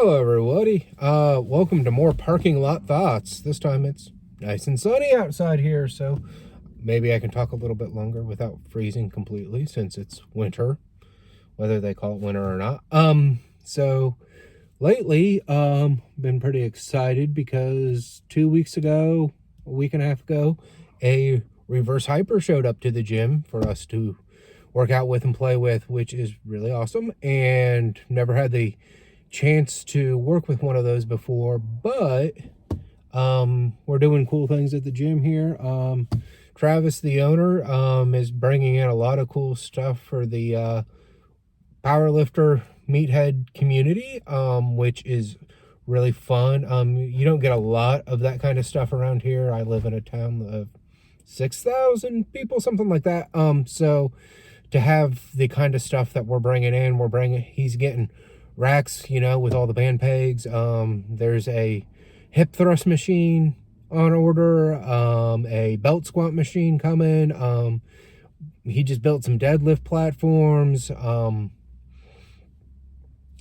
Hello everybody, welcome to more parking lot thoughts. This time it's nice and sunny outside here, so maybe I can talk a little bit longer without freezing completely since it's winter, whether they call it winter or not. So lately, been pretty excited because 2 weeks ago, a week and a half ago, a reverse hyper showed up to the gym for us to work out with and play with, which is really awesome, and never had the chance to work with one of those before, but we're doing cool things at the gym here. Travis, the owner, is bringing in a lot of cool stuff for the powerlifter meathead community, which is really fun. You don't get a lot of that kind of stuff around here. I live in a town of 6,000 people, something like that. So to have the kind of stuff that we're bringing in, he's getting racks, with all the band pegs. There's a hip thrust machine on order, a belt squat machine coming. He just built some deadlift platforms, and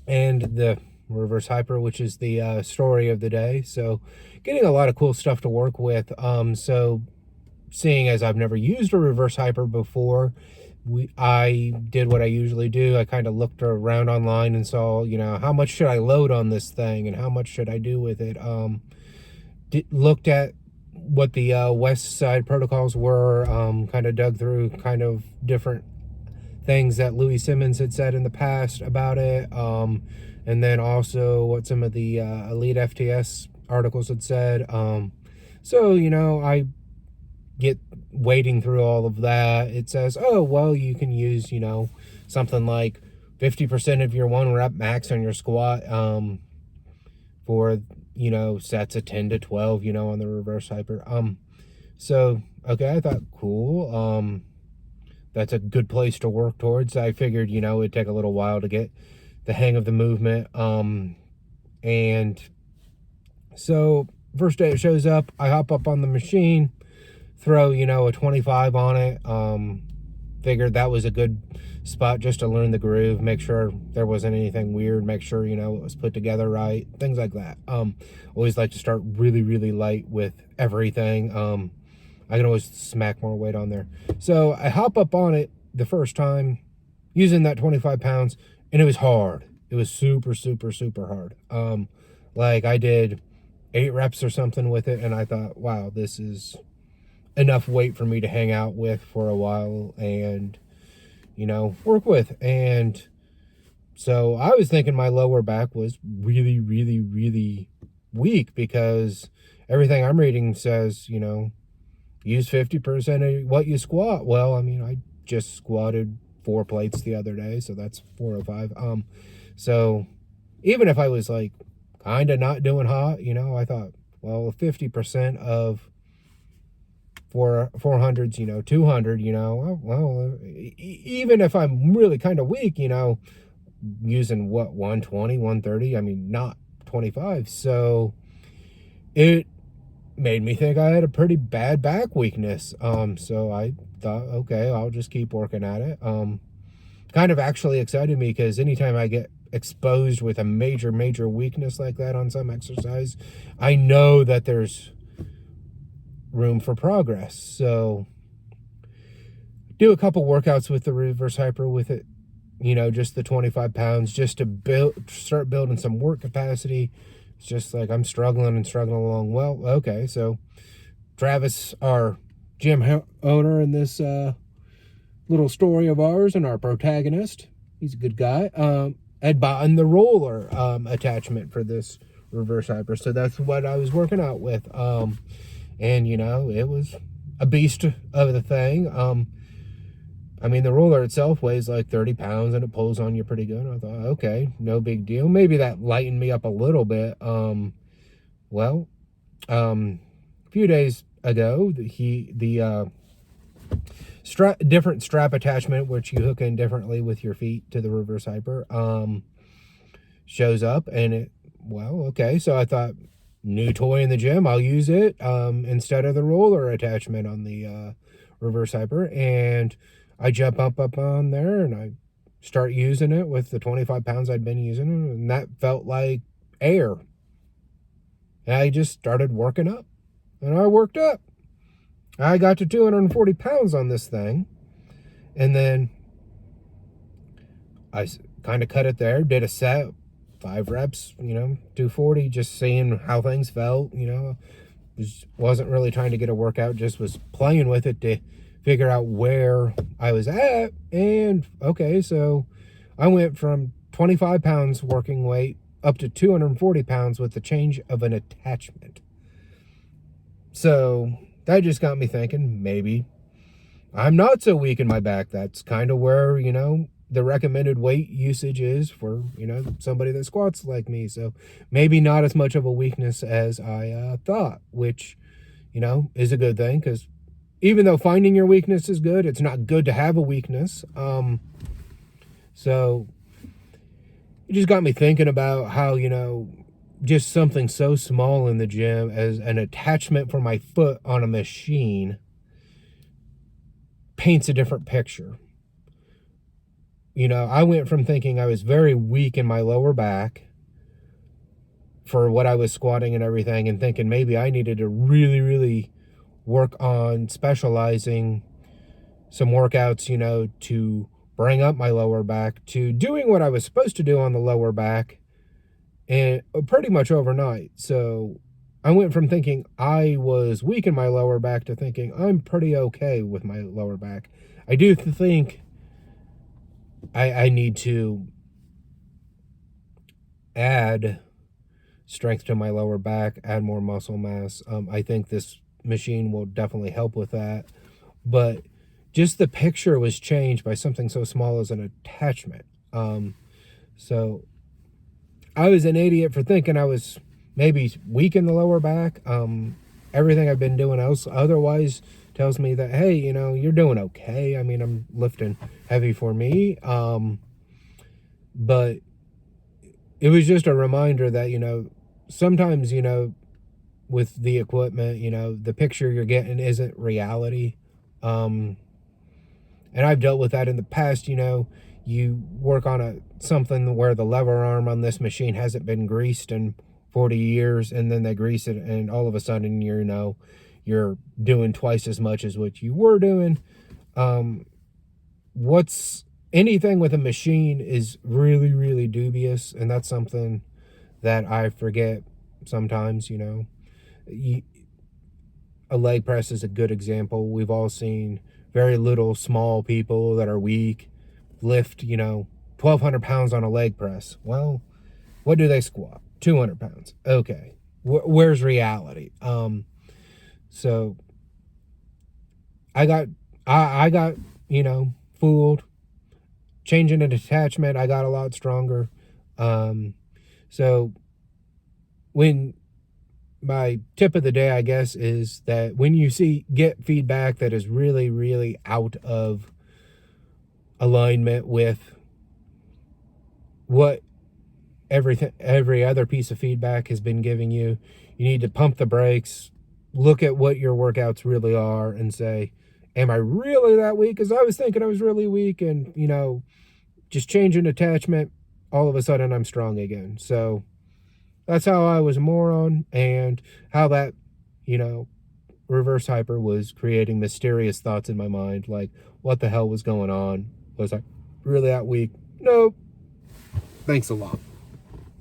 the reverse hyper, which is the story of the day. So getting a lot of cool stuff to work with. So seeing as I've never used a reverse hyper before, I did what I usually do. I kind of looked around online and saw, how much should I load on this thing and how much should I do with it. Looked at what the West Side protocols were, kind of dug through kind of different things that Louis Simmons had said in the past about it, and then also what some of the Elite FTS articles had said. So, I get wading through all of that. It says, oh, well, you can use, something like 50% of your 1 rep max on your squat, for, sets of 10 to 12, on the reverse hyper. So, okay, I thought, cool. That's a good place to work towards. I figured, it'd take a little while to get the hang of the movement. And so first day it shows up, I hop up on the machine, throw, a 25 on it. Figured that was a good spot just to learn the groove, make sure there wasn't anything weird, make sure, it was put together right, things like that. Always like to start really, really light with everything. I can always smack more weight on there. So I hop up on it the first time using that 25 pounds, and it was hard. It was super, super, super hard. Like I did 8 reps or something with it, and I thought, wow, this is enough weight for me to hang out with for a while and, work with. And so I was thinking my lower back was really, really, really weak because everything I'm reading says, use 50% of what you squat. Well, I just squatted 4 plates the other day, so that's 405. So even if I was like kind of not doing hot, I thought, well, 50% of 400s, 200, well, even if I'm really kind of weak, using what, 120, 130, not 25. So it made me think I had a pretty bad back weakness. So I thought, okay, I'll just keep working at it. Kind of actually excited me because anytime I get exposed with a major, major weakness like that on some exercise, I know that there's room for progress. So do a couple workouts with the reverse hyper with it, just the 25 pounds, just to start building some work capacity. It's just like I'm struggling along. Well, okay, so Travis, our gym owner in this little story of ours and our protagonist, he's a good guy, had bought the roller attachment for this reverse hyper, so that's what I was working out with. And, it was a beast of the thing. The roller itself weighs like 30 pounds and it pulls on you pretty good. I thought, okay, no big deal. Maybe that lightened me up a little bit. A few days ago, the different strap attachment, which you hook in differently with your feet to the reverse hyper, shows up, and okay. So I thought, new toy in the gym, I'll use it instead of the roller attachment on the reverse hyper. And I jump up on there and I start using it with the 25 pounds I'd been using, and that felt like air. And I just started working up. And I worked up. I got to 240 pounds on this thing. And then I kind of cut it there, did a set, 5 reps, 240, just seeing how things felt, wasn't really trying to get a workout, just was playing with it to figure out where I was at. And okay, so I went from 25 pounds working weight up to 240 pounds with the change of an attachment. So that just got me thinking, maybe I'm not so weak in my back. That's kind of where, the recommended weight usage is for, somebody that squats like me. So maybe not as much of a weakness as I thought, which, is a good thing, because even though finding your weakness is good, it's not good to have a weakness. So it just got me thinking about how, just something so small in the gym as an attachment for my foot on a machine paints a different picture. I went from thinking I was very weak in my lower back for what I was squatting and everything, and thinking maybe I needed to really, really work on specializing some workouts, to bring up my lower back, to doing what I was supposed to do on the lower back, and pretty much overnight. So I went from thinking I was weak in my lower back to thinking I'm pretty okay with my lower back. I do think I need to add strength to my lower back, add more muscle mass. I think this machine will definitely help with that. But just the picture was changed by something so small as an attachment. So I was an idiot for thinking I was maybe weak in the lower back. Everything I've been doing else otherwise tells me that, hey, you're doing okay. I mean, I'm lifting heavy for me. But it was just a reminder that, sometimes, with the equipment, the picture you're getting isn't reality. And I've dealt with that in the past. You work on something where the lever arm on this machine hasn't been greased in 40 years, and then they grease it, and all of a sudden you're doing twice as much as what you were doing. Anything with a machine is really, really dubious, and that's something that I forget sometimes. A leg press is a good example. We've all seen very little small people that are weak lift 1,200 pounds on a leg press. Well, what do they squat? 200 pounds. Okay, where's reality? So I got fooled. Changing an attachment, I got a lot stronger. So when my tip of the day, I guess, is that when you get feedback that is really, really out of alignment with what every other piece of feedback has been giving you, you need to pump the brakes, look at what your workouts really are, and say, am I really that weak? Because I was thinking I was really weak, and just change an attachment, all of a sudden I'm strong again. So that's how I was a moron, and how that reverse hyper was creating mysterious thoughts in my mind, like, what the hell was going on? Was I really that weak? Nope. Thanks a lot.